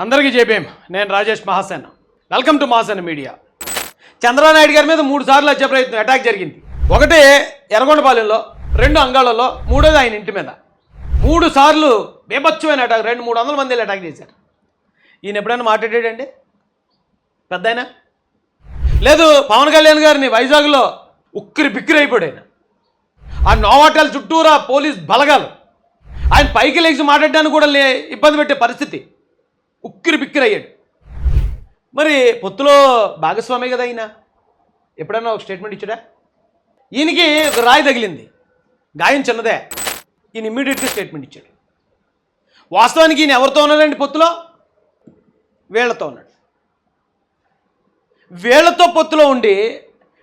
అందరికీ జేబీఎం. నేను Rajesh Mahasen. Welcome to Mahasen media. Chandrababu Naidu గారి మీద 3 సార్లు హత్య ప్రయత్నం అటాక్ జరిగింది. ఒకటి ఎర్రగొండపాలెంలో, 2 అంగాళంలో, 3వది ఆయన ఇంటి మీద. 3 సార్లు బీభత్సమైన అటాక్, 200-300 మంది అటాక్ చేశారు. ఈయన ఎప్పుడైనా మాట్లాడాడండి పెద్ద ఆయన? లేదు. పవన్ కళ్యాణ్ గారిని వైజాగ్లో ఉక్కిరి బిక్కిరి అయిపోయాడు. ఆ నోవాటల్ చుట్టూరా పోలీస్ బలగాలు ఆయన పైకి లేచి మాట్లాడడానికి కూడా ఇబ్బంది పెట్టే పరిస్థితి. ఉక్కిరి బిక్కిరి అయ్యాడు. మరి పొత్తులో భాగస్వామి కదా ఈయన. ఎప్పుడన్నా ఒక స్టేట్మెంట్ ఇచ్చాడా? ఈయనకి ఒక రాయి తగిలింది, గాయం చిన్నదే. ఈయన ఇమ్మీడియట్గా స్టేట్మెంట్ ఇచ్చాడు. వాస్తవానికి ఈయన ఎవరితో ఉన్నాడండి పొత్తులో? వీళ్లతో ఉన్నాడు. వీళ్లతో పొత్తులో ఉండి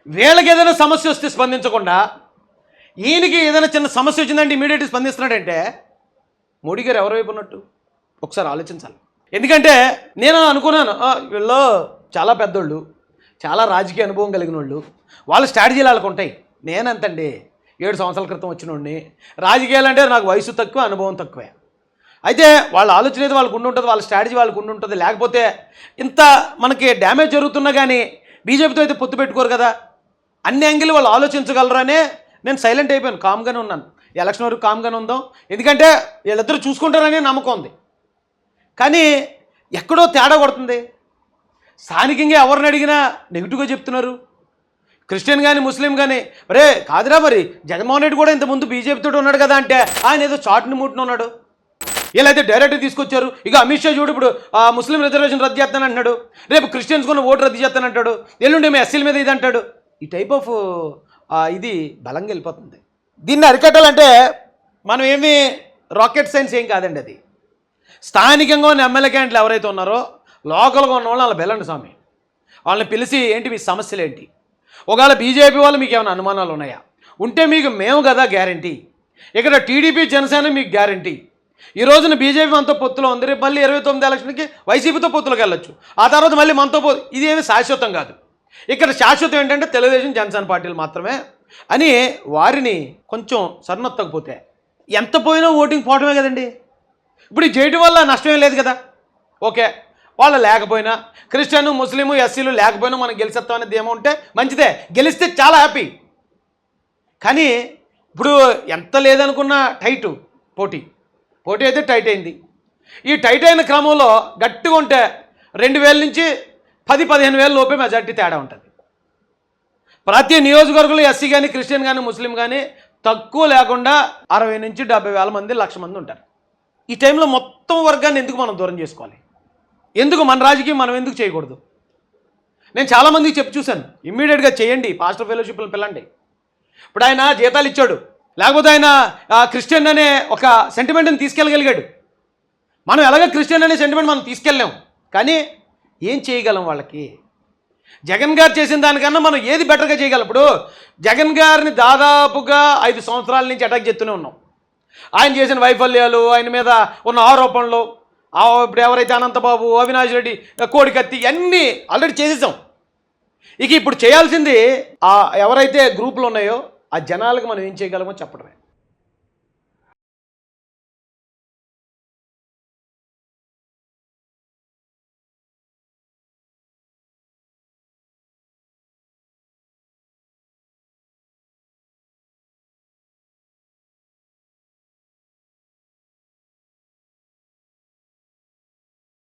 వీళ్ళకి ఏదైనా సమస్య వస్తే స్పందించకుండా ఈయనకి ఏదైనా చిన్న సమస్య వచ్చిందంటే ఇమీడియట్గా స్పందిస్తున్నాడంటే మోడీ గారు ఎవరి వైపు ఉన్నట్టు ఒకసారి ఆలోచించాలి. ఎందుకంటే నేను అనుకున్నాను, వీళ్ళు చాలా పెద్దోళ్ళు, చాలా రాజకీయ అనుభవం కలిగిన వాళ్ళు, వాళ్ళ స్ట్రాటజీలు వాళ్ళకు ఉంటాయి. నేనంతండి 7 సంవత్సరాల క్రితం వచ్చినోడిని. రాజకీయాలు అంటే నాకు వయసు తక్కువ, అనుభవం తక్కువే. అయితే వాళ్ళ ఆలోచన ఏది వాళ్ళకు ఉండి ఉంటుంది, వాళ్ళ స్ట్రాటజీ వాళ్ళకు ఉండి ఉంటుంది. లేకపోతే ఇంత మనకి డ్యామేజ్ జరుగుతున్నా కానీ బీజేపీతో అయితే పొత్తు పెట్టుకోరు కదా. అన్ని యాంగిల్ వాళ్ళు ఆలోచించగలరనే నేను సైలెంట్ అయిపోయాను, కామ్గానే ఉన్నాను. ఎలక్షన్ వరకు కామ్గానే ఉందాం, ఎందుకంటే వీళ్ళిద్దరూ చూసుకుంటారనే నమ్మకం ఉంది. కానీ ఎక్కడో తేడా కొడుతుంది. స్థానికంగా ఎవరిని అడిగినా నెగిటివ్గా చెప్తున్నారు. క్రిస్టియన్ కానీ ముస్లిం కానీ, మరే కాదురా మరి జగన్మోహన్ రెడ్డి కూడా ఇంతకుముందు బీజేపీతో ఉన్నాడు కదా అంటే ఆయన ఏదో చాటుని ముట్టున ఉన్నాడు. వీళ్ళైతే డైరెక్ట్గా తీసుకొచ్చారు. ఇక అమిత్ షా చూడు ఇప్పుడు ముస్లిం రిజర్వేషన్ రద్దు చేస్తాను అంటున్నాడు, రేపు క్రిస్టియన్స్ కొన్న ఓటు రద్దు చేస్తాను అంటాడు, ఎల్లుండి మేము ఎస్సీల మీద ఇది అంటాడు. ఈ టైప్ ఆఫ్ ఇది బలంగా వెళ్ళిపోతుంది. దీన్ని అరికట్టాలంటే మనం ఏమీ రాకెట్ సైన్స్ ఏం కాదండి. అది స్థానికంగా ఉన్న ఎమ్మెల్యే క్యాండిడేట్లు ఎవరైతే ఉన్నారో లోకల్గా ఉన్న వాళ్ళు పిల్లండి స్వామి. వాళ్ళని పిలిచి ఏంటి మీ సమస్యలు ఏంటి, ఒకవేళ బీజేపీ వాళ్ళు మీకు ఏమైనా అనుమానాలు ఉన్నాయా ఉంటే మీకు మేము కదా గ్యారంటీ, ఇక్కడ టీడీపీ జనసేన మీకు గ్యారంటీ. ఈ రోజున బీజేపీ మనతో పొత్తులో ఉంది, రేపు మళ్ళీ 29 ఎలక్షన్కి వైసీపీతో పొత్తులోకి వెళ్ళొచ్చు, ఆ తర్వాత మళ్ళీ మనతో ఇది ఏమి శాశ్వతం కాదు. ఇక్కడ శాశ్వతం ఏంటంటే తెలుగుదేశం జనసేన పార్టీలు మాత్రమే అని వారిని కొంచెం సన్నొత్తకపోతే ఎంత పోయినా ఓటింగ్ పోవటమే కదండి. ఇప్పుడు ఈ చేయటం వల్ల నష్టమేం లేదు కదా. ఓకే, వాళ్ళు లేకపోయినా క్రిస్టియన్ ముస్లిము ఎస్సీలు లేకపోయినా మనం గెలిచేస్తాం అనేది ఏమంటే మంచిదే, గెలిస్తే చాలా హ్యాపీ. కానీ ఇప్పుడు ఎంత లేదనుకున్న పోటీ అయితే టైట్ అయింది. ఈ టైట్ అయిన క్రమంలో గట్టిగా ఉంటే 2,000 నుంచి 10-15,000 లోపే మెజార్టీ తేడా ఉంటుంది. ప్రతి నియోజకవర్గంలో ఎస్సీ కానీ క్రిస్టియన్ కానీ ముస్లిం కానీ తక్కువ లేకుండా 60 నుంచి 70,000 మంది, 1,00,000 మంది ఉంటారు. ఈ టైంలో మొత్తం వర్గాన్ని ఎందుకు మనం దూరం చేసుకోవాలి? ఎందుకు మన రాజకీయం మనం ఎందుకు చేయకూడదు? నేను చాలామందికి చెప్పి చూశాను, ఇమ్మీడియట్గా చేయండి, పాస్టర్ ఫెలోషిప్లు పిల్లండి. ఇప్పుడు ఆయన జీతాలు ఇచ్చాడు, లేకపోతే ఆయన క్రిస్టియన్ అనే ఒక సెంటిమెంట్ని తీసుకెళ్ళగలిగాడు. మనం ఎలాగ క్రిస్టియన్ అనే సెంటిమెంట్ మనం తీసుకెళ్ళాము, కానీ ఏం చేయగలం వాళ్ళకి? జగన్ గారు చేసిన దానికన్నా మనం ఏది బెటర్గా చేయగలం? ఇప్పుడు జగన్ గారిని దాదాపుగా 5 సంవత్సరాల నుంచి అటాక్ చేస్తూనే ఉన్నాం. ఆయన చేసిన వైఫల్యాలు, ఆయన మీద ఉన్న ఆరోపణలు, ఇప్పుడు ఎవరైతే అనంతబాబు, అవినాష్ రెడ్డి, కోడికత్తి అన్నీ ఆల్రెడీ చేసేసాం. ఇక ఇప్పుడు చేయాల్సింది ఎవరైతే గ్రూపులు ఉన్నాయో ఆ జనాలకు మనం ఏం చేయగలమో చెప్పడమే.